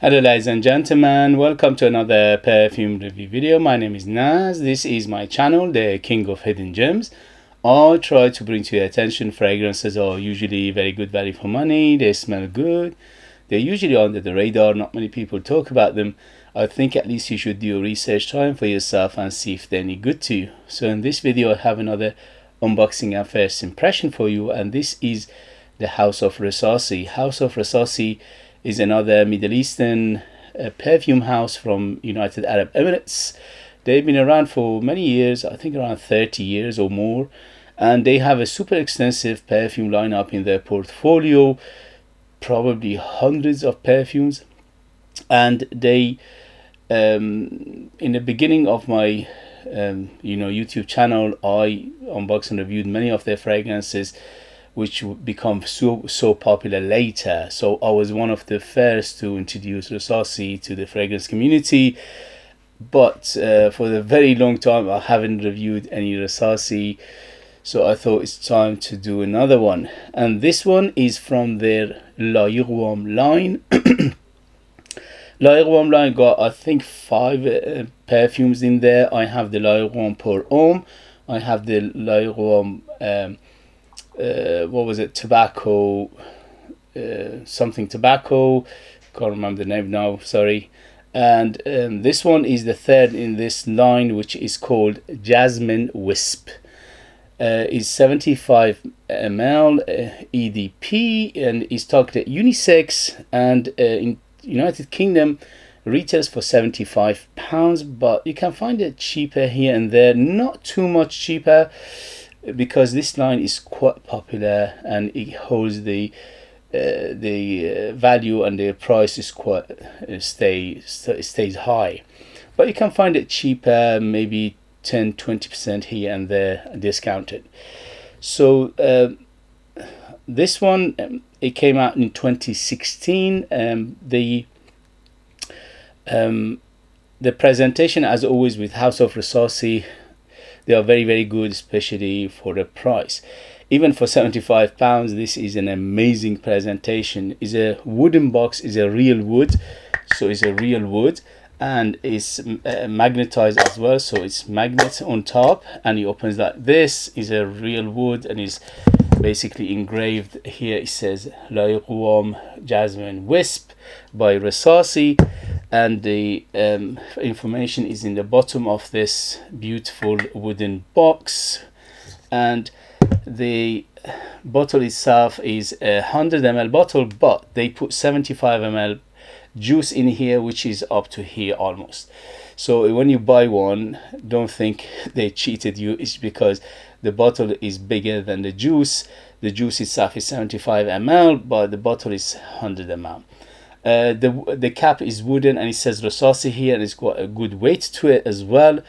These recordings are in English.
Hello ladies and gentlemen, welcome to another perfume review video. My name is Naz. This is my channel, the King of Hidden Gems. I try to bring to your attention fragrances are usually very good value for money. They smell good. They're usually under the radar. Not many people talk about them. I think at least you should do a research time for yourself and see if they're any good to you. So in this video I have another unboxing and first impression for you, and this is the House of Rasasi. House of Rasasi is another Middle Eastern perfume house from United Arab Emirates. They've been around for many years, I think around 30 years or more, and they have a super extensive perfume lineup in their portfolio, probably hundreds of perfumes. And they in the beginning of my YouTube channel, I unboxed and reviewed many of their fragrances which would become so popular later. So I was one of the first to introduce Rasasi to the fragrance community, but for a very long time I haven't reviewed any Rasasi, so I thought it's time to do another one. And this one is from their Yuqawam line. Yuqawam line got, I think, 5 perfumes in there. I have the Yuqawam Pour Homme, I have the Yuqawam what was it, tobacco, something tobacco, can't remember the name now, sorry. And this one is the third in this line, which is called Jasmine Wisp. Is 75 ml EDP and is targeted unisex, and in United Kingdom retails for £75, but you can find it cheaper here and there, not too much cheaper, because this line is quite popular and it holds the value, and the price is quite stays high. But you can find it cheaper, maybe 10-20% here and there discounted. So this one, it came out in 2016. The presentation, as always with House of Rasasi, they are very good, especially for the price. Even for £75, this is an amazing presentation. It's a wooden box, is a real wood, so it's a real wood, and it's magnetized as well, so it's magnet on top, and it opens like this. Is a real wood, and is basically engraved here. It says Yuqawam Jasmine Wisp by Rasasi, and the information is in the bottom of this beautiful wooden box. And the bottle itself is a 100 ml bottle, but they put 75 ml juice in here, which is up to here almost. So when you buy one, don't think they cheated you. It's because the bottle is bigger than the juice. The juice itself is 75 ml, but the bottle is 100 ml. The cap is wooden, and it says Rasasi here, and it's got a good weight to it as well.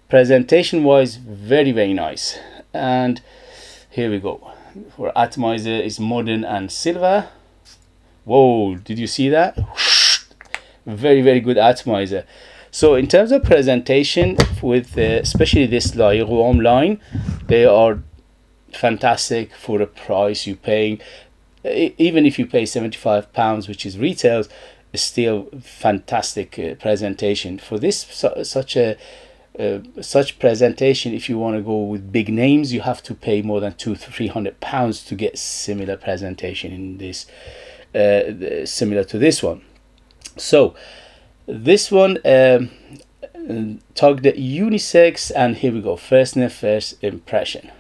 Presentation wise, very nice. And here we go. For atomizer is modern and silver. Whoa, did you see that? Very good atomizer. So in terms of presentation, with especially this Yuqawam line, they are fantastic for the price you're paying. Even if you pay £75, which is retails, is still fantastic presentation for this. Such presentation, if you want to go with big names, you have to pay more than £200-300 to get similar presentation in this, similar to this one. So this one targeted unisex, and here we go. First sniff, first impression.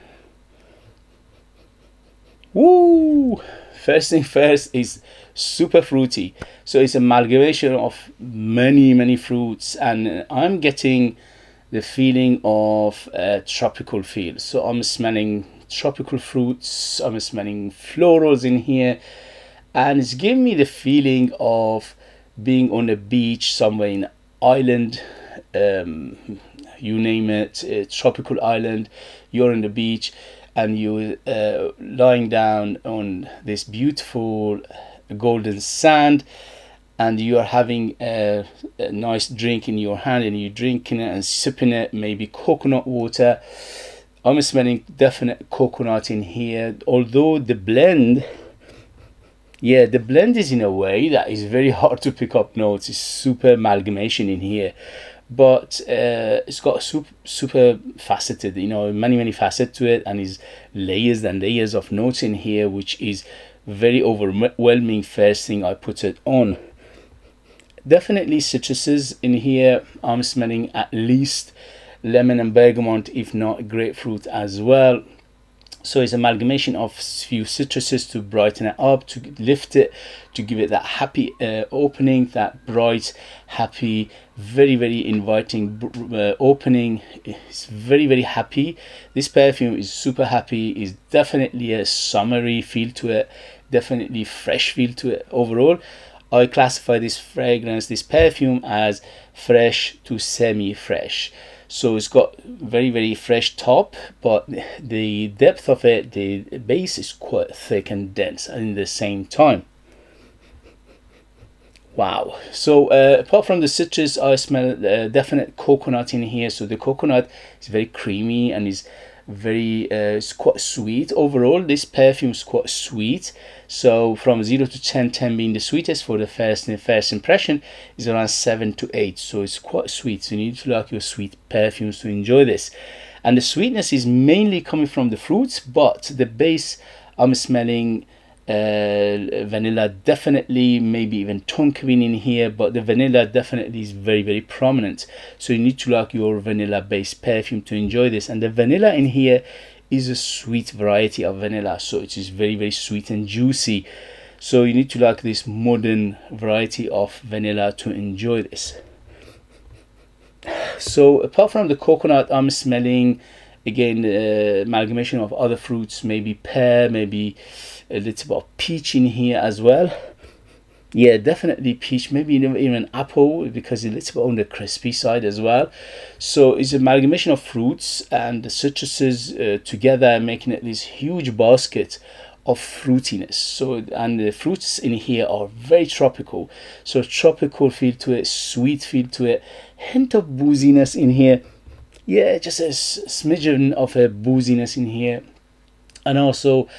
Woo! First thing first is super fruity. So it's amalgamation of many fruits, and I'm getting the feeling of a tropical feel. So I'm smelling tropical fruits, I'm smelling florals in here, and it's giving me the feeling of being on a beach somewhere in island, you name it, a tropical island. You're on the beach and you lying down on this beautiful golden sand, and you are having a nice drink in your hand, and you're drinking it and sipping it, maybe coconut water. I'm smelling definite coconut in here, although the blend Yeah, the blend is in a way that is very hard to pick up notes. It's super amalgamation in here, but it's got super faceted, you know, many facets to it, and is layers and layers of notes in here, which is very overwhelming first thing I put it on. Definitely citruses in here. I'm smelling at least lemon and bergamot, if not grapefruit as well. So it's amalgamation of few citruses to brighten it up, to lift it, to give it that happy opening, that bright, happy, very inviting opening. It's very happy. This perfume is super happy. Is definitely a summery feel to it, definitely fresh feel to it. Overall, I classify this fragrance, this perfume, as fresh to semi-fresh. So it's got very fresh top, but the depth of it, the base, is quite thick and dense in the same time. Wow. So apart from the citrus, I smell definite coconut in here. So the coconut is very creamy and is very it's quite sweet. Overall, this perfume is quite sweet. So from 0 to 10, 10 being the sweetest for the first impression, is around 7 to 8. So it's quite sweet. So you need to like your sweet perfumes to enjoy this. And the sweetness is mainly coming from the fruits, but the base, I'm smelling vanilla, definitely, maybe even tonka in here, but the vanilla definitely is very prominent. So you need to like your vanilla based perfume to enjoy this. And the vanilla in here is a sweet variety of vanilla, so it is very sweet and juicy. So you need to like this modern variety of vanilla to enjoy this. So apart from the coconut, I'm smelling again the amalgamation of other fruits, maybe pear, maybe a little bit of peach in here as well. Yeah, definitely peach, maybe even apple, because it's a little bit on the crispy side as well. So it's an amalgamation of fruits and the citruses together, making it this huge basket of fruitiness. So, and the fruits in here are very tropical. So tropical feel to it, sweet feel to it, hint of booziness in here. Yeah, just a smidgen of a booziness in here. And also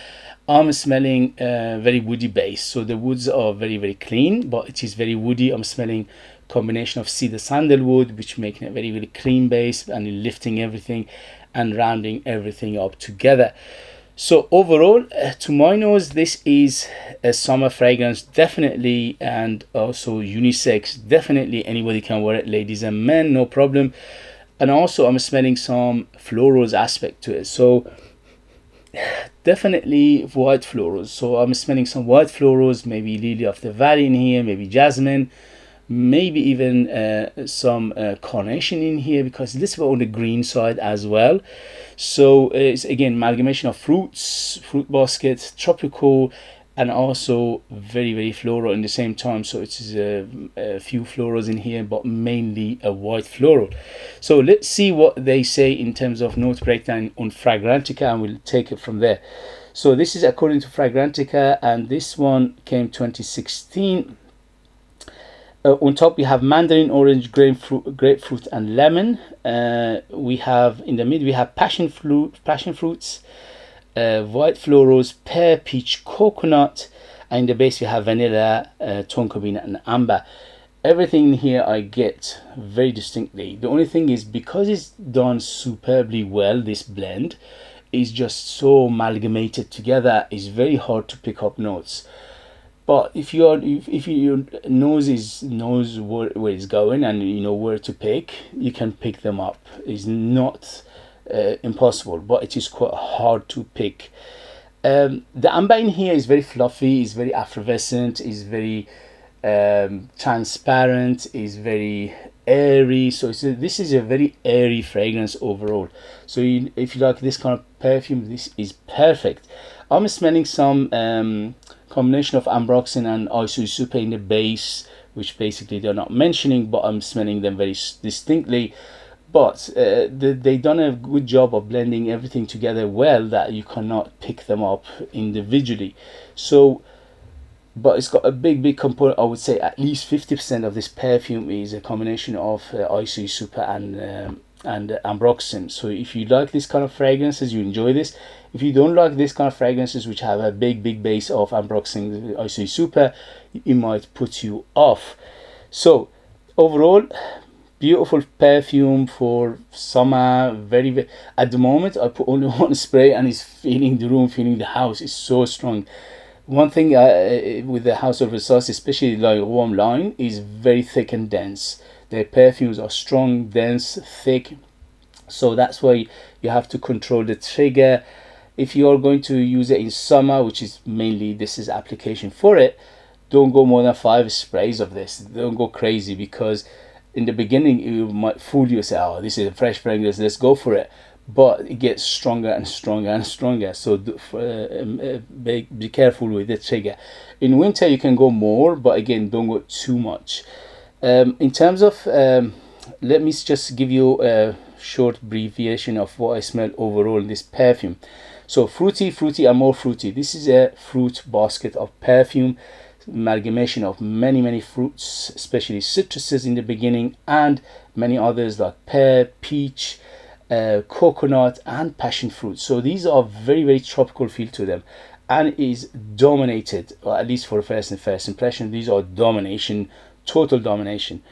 I'm smelling very woody base. So the woods are very clean, but it is very woody. I'm smelling combination of cedar sandalwood, which making it very clean base and lifting everything and rounding everything up together. So overall, to my nose, this is a summer fragrance, definitely, and also unisex. Definitely anybody can wear it, ladies and men, no problem. And also I'm smelling some florals aspect to it. So definitely white florals. So I'm smelling some white florals, maybe lily of the valley in here, maybe jasmine, maybe even some carnation in here, because it's a little bit on the green side as well. So it's again amalgamation of fruits, fruit basket, tropical, and also very floral in the same time. So it's a few florals in here, but mainly a white floral. So let's see what they say in terms of note breakdown on Fragrantica, and we'll take it from there. So this is according to Fragrantica, and this one came 2016. On top we have mandarin, orange, grapefruit and lemon. We have in the mid we have passion fruits, white florals, pear, peach, coconut, and in the base we have vanilla, tonka bean and amber. Everything in here I get very distinctly. The only thing is, because it's done superbly well, this blend is just so amalgamated together, it's very hard to pick up notes. But if your nose knows where it's going and you know where to pick, you can pick them up. It's not impossible, but it is quite hard to pick. The amber in here is very fluffy, is very effervescent, is very transparent, is very airy. So this is a very airy fragrance overall. So if you like this kind of perfume, this is perfect. I'm smelling some combination of ambroxan and oaicite super in the base, which basically they're not mentioning, but I'm smelling them very distinctly. But they done a good job of blending everything together well, that you cannot pick them up individually. So, but it's got a big component. I would say at least 50% of this perfume is a combination of oaicite super and and ambroxan. So if you like this kind of fragrances, you enjoy this. If you don't like this kind of fragrances which have a big base of ambroxan IC super, it might put you off. So overall, beautiful perfume for summer. Very at the moment I put only one spray and it's feeling the room, feeling the house. It's so strong. One thing with the House of Rasasi, especially like warm line, is very thick and dense. Their perfumes are strong, dense, thick, so that's why you have to control the trigger. If you are going to use it in summer, which is mainly this is application for it, don't go more than 5 sprays of this. Don't go crazy, because in the beginning you might fool you, say, oh, this is a fresh fragrance, let's go for it, but it gets stronger and stronger and stronger. So be careful with the trigger. In winter you can go more, but again, don't go too much. In terms of let me just give you a short abbreviation of what I smell overall in this perfume. So fruity and more fruity. This is a fruit basket of perfume, amalgamation of many fruits, especially citruses in the beginning, and many others like pear, peach, coconut, and passion fruit. So these are very tropical feel to them, and is dominated, or at least for first impression, these are domination, total domination.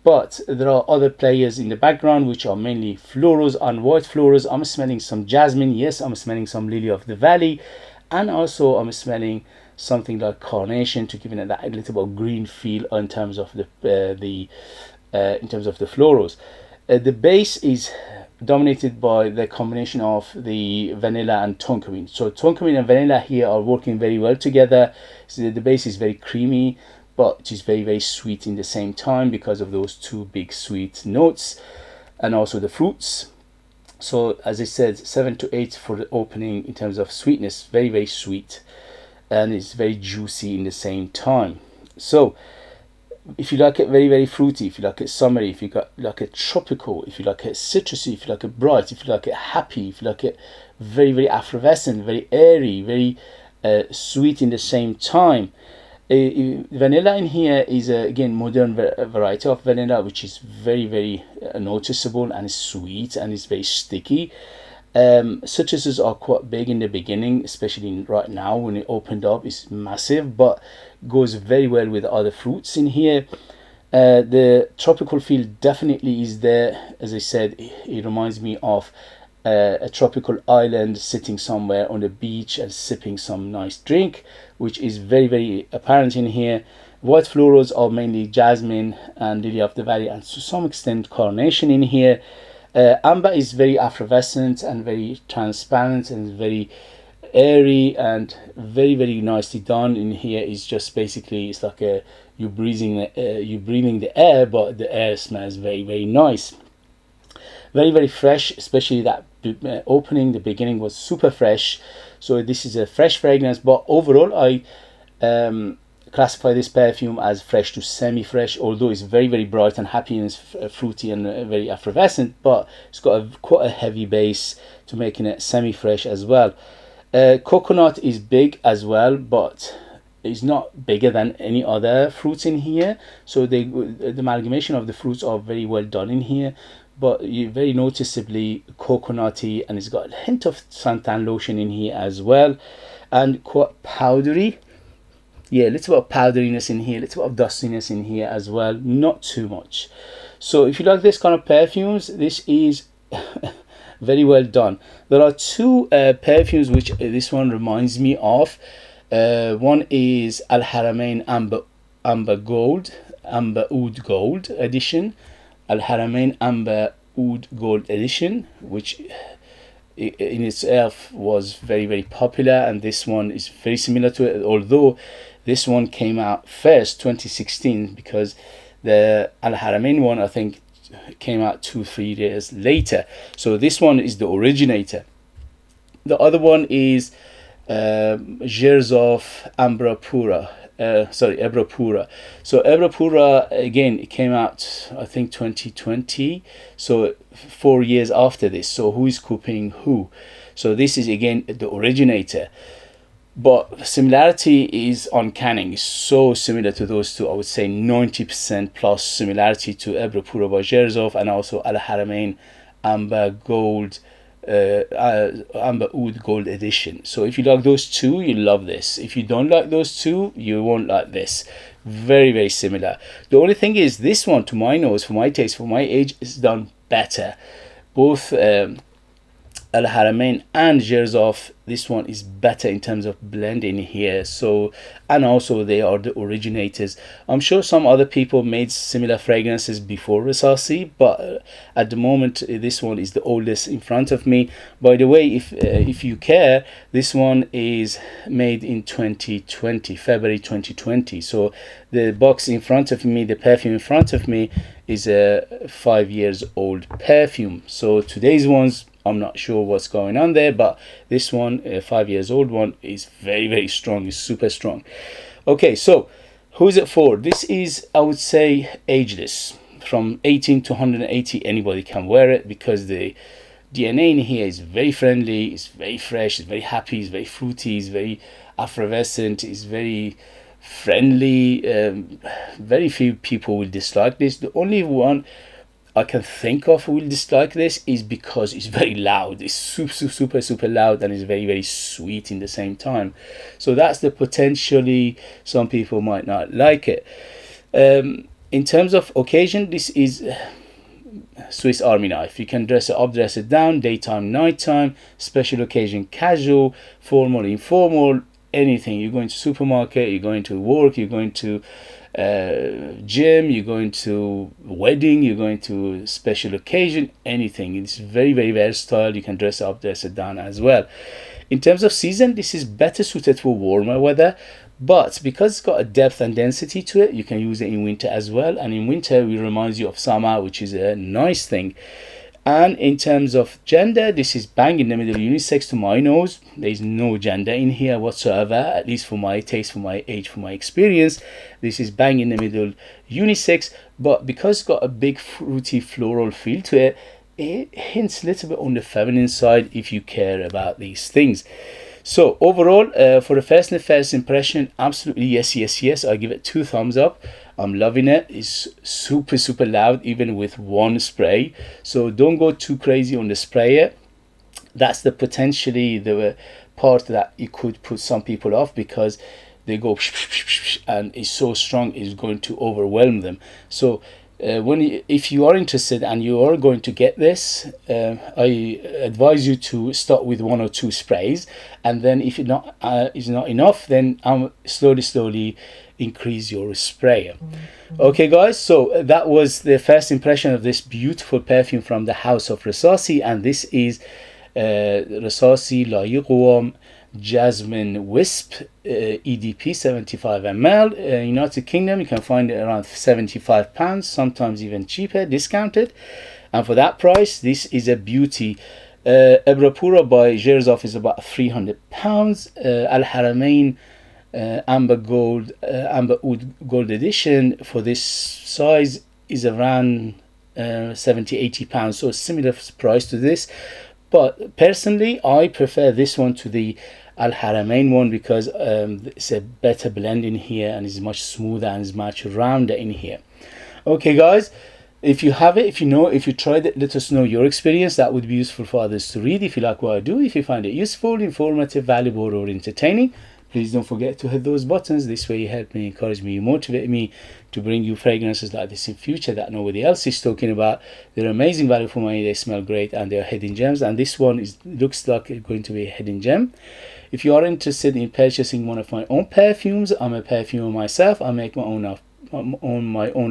But there are other players in the background which are mainly florals and white florals. I'm smelling some jasmine, yes, I'm smelling some lily of the valley, and also I'm smelling something like carnation to give it that little bit of green feel in terms of the florals. The base is dominated by the combination of the vanilla and tonka. So tonka and vanilla here are working very well together. So the base is very creamy, but it is very sweet in the same time because of those two big sweet notes, and also the fruits. So as I said, 7 to 8 for the opening in terms of sweetness, very sweet, and it's very juicy in the same time. So if you like it very fruity, if you like it summery, if you like it tropical, if you like it citrusy, if you like it bright, if you like it happy, if you like it very effervescent, very airy, very sweet in the same time. Vanilla in here is again modern variety of vanilla, which is very noticeable and is sweet and is very sticky. Citruses are quite big in the beginning, especially right now when it opened up. It's massive, but goes very well with other fruits in here. The tropical feel definitely is there. As I said, it reminds me of a tropical island, sitting somewhere on the beach and sipping some nice drink, which is very apparent in here. White florals are mainly jasmine and lily of the valley, and to some extent carnation in here. Amber is very effervescent and very transparent and very airy and very nicely done. In here is just basically, it's like you're breathing the air, but the air smells very nice. Very fresh, especially that opening, the beginning was super fresh. So this is a fresh fragrance, but overall I classify this perfume as fresh to semi-fresh, although it's very bright and happy and it's fruity and very effervescent, but it's got quite a heavy base to making it semi-fresh as well. Coconut is big as well, but it's not bigger than any other fruits in here. So the amalgamation of the fruits are very well done in here, but you very noticeably coconutty, and it's got a hint of suntan lotion in here as well, and quite powdery. Yeah, a little bit of powderiness in here, a little bit of dustiness in here as well, not too much. So if you like this kind of perfumes, this is very well done. There are two perfumes which this one reminds me of. One is Al Haramain Amber Oud Gold edition. Al Haramain Amber Oud Gold edition, which in itself was very popular, and this one is very similar to it, although this one came out first 2016, because the Al Haramain one I think came out 2-3 years later. So this one is the originator. The other one is Years of Amber Pura. Erba Pura. So Erba Pura, again, it came out I think 2020, so 4 years after this. So who is copying who? So this is again the originator, but similarity is uncanny. It's so similar to those two. I would say 90% plus similarity to Erba Pura by Yerzov, and also Al Haramain Amber Gold, Amber Oud Gold edition. So if you like those two, you love this. If you don't like those two, you won't like this. Very, very similar. The only thing is, this one, to my nose, for my taste, for my age, is done better. Both Al Haramain and Jerzaf, this one is better in terms of blending here. So, and also they are the originators. I'm sure some other people made similar fragrances before Rasasi, but at the moment this one is the oldest in front of me. By the way, if you care, this one is made in 2020, February 2020. So the box in front of me, the perfume in front of me, is a 5 years old perfume. So today's ones, I'm not sure what's going on there, but this one, a 5 years old one, is very, very strong. It's super strong. Okay, so who is it for? This is, I would say, ageless. From 18 to 180, anybody can wear it, because the DNA in here is very friendly, it's very fresh, it's very happy, it's very fruity, it's very effervescent, it's very friendly. Very few people will dislike this. The only one I can think of who will dislike this is because it's very loud. It's super loud, and it's very, very sweet in the same time. So that's the potentially some people might not like it. In terms of occasion, this is Swiss Army knife. You can dress it up, dress it down, daytime, nighttime, special occasion, casual, formal, informal, anything. You're going to supermarket, you're going to work, you're going to gym, you're going to wedding, you're going to special occasion, anything. It's very, very versatile. You can dress up, dress it down as well. In terms of season, this is better suited for warmer weather, but because it's got a depth and density to it, you can use it in winter as well. And in winter, it reminds you of summer, which is a nice thing. And in terms of gender, this is bang in the middle, unisex to my nose. There's no gender in here whatsoever, at least for my taste, for my age, for my experience. This is bang in the middle, unisex, but because it's got a big fruity floral feel to it, it hints a little bit on the feminine side if you care about these things. So overall, for the first impression, absolutely yes. I give it 2 thumbs up. I'm loving it. It's super loud, even with one spray. So don't go too crazy on the sprayer. That's the potentially the part that it could put some people off, because they go and it's so strong, it's going to overwhelm them. So if you are interested and you are going to get this, I advise you to start with 1 or 2 sprays, and then if it is not enough, then slowly increase your sprayer. Okay guys, so that was the first impression of this beautiful perfume from the house of Rasasi, and this is Rasasi La Yuqawam Jasmine Wisp, EDP 75 ml. United Kingdom, you can find it around £75, sometimes even cheaper, discounted. And for that price, this is a beauty. Erba Pura by Jerzaf is about £300. Al Haramain Amber Oud Gold edition for this size is around £70–80, so similar price to this. But personally, I prefer this one to the Al Haramain one, because it's a better blend in here, and it's much smoother and it's much rounder in here. Okay guys, if you have it, if you tried it, let us know your experience. That would be useful for others to read. If you like what I do, if you find it useful, informative, valuable, or entertaining, please don't forget to hit those buttons. This way you help me, encourage me, you motivate me to bring you fragrances like this in future that nobody else is talking about. They're amazing value for money, they smell great, and they're hidden gems, and this one looks like it's going to be a hidden gem. If you are interested in purchasing one of my own perfumes, I'm a perfumer myself. I make my own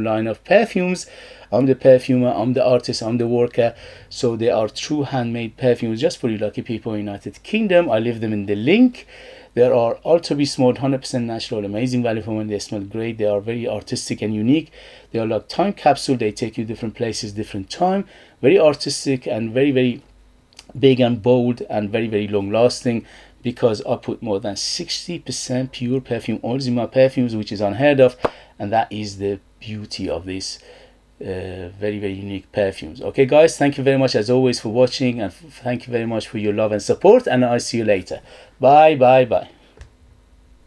line of perfumes. I'm the perfumer, I'm the artist, I'm the worker. So they are true handmade perfumes just for you lucky people in the United Kingdom. I leave them in the link. There are ultra beast mode, 100% natural, amazing value for money. They smell great. They are very artistic and unique. They are like time capsule. They take you different places, different time. Very artistic and very, very big and bold, and very, very long lasting, because I put more than 60% pure perfume oils in my perfumes, which is unheard of, and that is the beauty of this very, very unique perfumes. Okay guys, thank you very much as always for watching, and thank you very much for your love and support, and I'll see you later. Bye.